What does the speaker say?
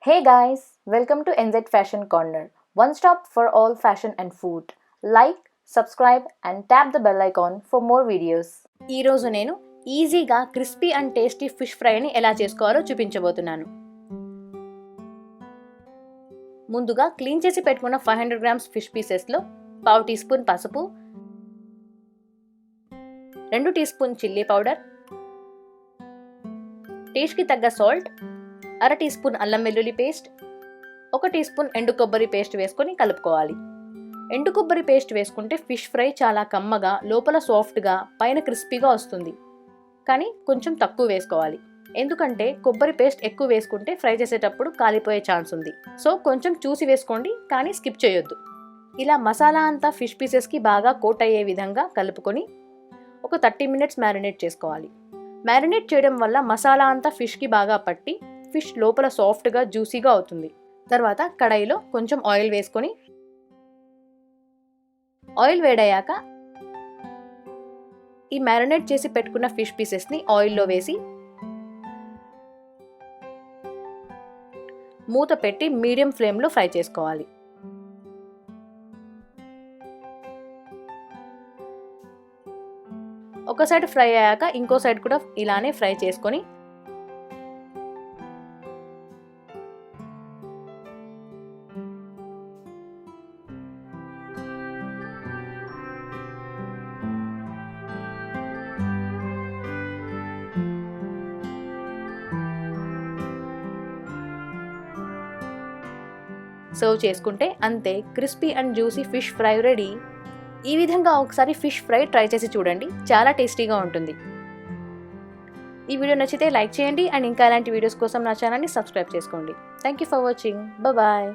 Hey guys, welcome to NZ Fashion Corner, one stop for all fashion and food. Like, subscribe and tap the bell icon for more videos. ఈ రోజు నేను ఈజీగా crispy and tasty fish ఫ్రైని ఎలా చేసుకోవాలో చూపించబోతున్నాను. ముందుగా clean చేసి పెట్టుకున్న 500 గ్రామ్స్ ఫిష్ పీసెస్లో 1/2 టీ స్పూన్ పసుపు, 2 టీ స్పూన్ చిల్లీ పౌడర్, టేస్ట్కి తగ్గ సాల్ట్, 1/2 టీ స్పూన్ అల్లం వెల్లుల్లి పేస్ట్, 1 టీ స్పూన్ ఎండు కొబ్బరి పేస్ట్ వేసుకొని కలుపుకోవాలి. ఎండు కొబ్బరి పేస్ట్ వేసుకుంటే ఫిష్ ఫ్రై చాలా కమ్మగా, లోపల సాఫ్ట్గా, పైన క్రిస్పీగా వస్తుంది. కానీ కొంచెం తక్కువ వేసుకోవాలి, ఎందుకంటే కొబ్బరి పేస్ట్ ఎక్కువ వేసుకుంటే ఫ్రై చేసేటప్పుడు కాలిపోయే ఛాన్స్ ఉంది. సో కొంచెం చూసి వేసుకోండి, కానీ స్కిప్ చేయొద్దు. ఇలా మసాలా అంతా ఫిష్ పీసెస్కి బాగా కోట్ అయ్యే విధంగా కలుపుకొని ఒక 30 మినిట్స్ మ్యారినేట్ చేసుకోవాలి. మ్యారినేట్ చేయడం వల్ల మసాలా అంతా ఫిష్కి బాగా పట్టి ఫిష్ లోపల సాఫ్ట్గా, జ్యూసీగా అవుతుంది. తర్వాత కడాయిలో కొంచెం ఆయిల్ వేసుకొని, ఆయిల్ వేడయ్యాక ఈ మ్యారినేట్ చేసి పెట్టుకున్న ఫిష్ పీసెస్ని ఆయిల్లో వేసి మూత పెట్టి మీడియం ఫ్లేమ్లో ఫ్రై చేసుకోవాలి. ఒక సైడ్ ఫ్రై అయ్యాక ఇంకో సైడ్ కూడా ఇలానే ఫ్రై చేసుకొని సర్వ్ చేసుకుంటే అంతే, crispy and juicy fish fry ready. ఈ విధంగా ఒకసారి ఫిష్ ఫ్రై ట్రై చేసి చూడండి, చాలా టేస్టీగా ఉంటుంది. ఈ వీడియో నచ్చితే లైక్ చేయండి అండ్ ఇంకా ఇలాంటి వీడియోస్ కోసం నా ఛానల్ని సబ్స్క్రైబ్ చేసుకోండి. Thank you for watching. Bye.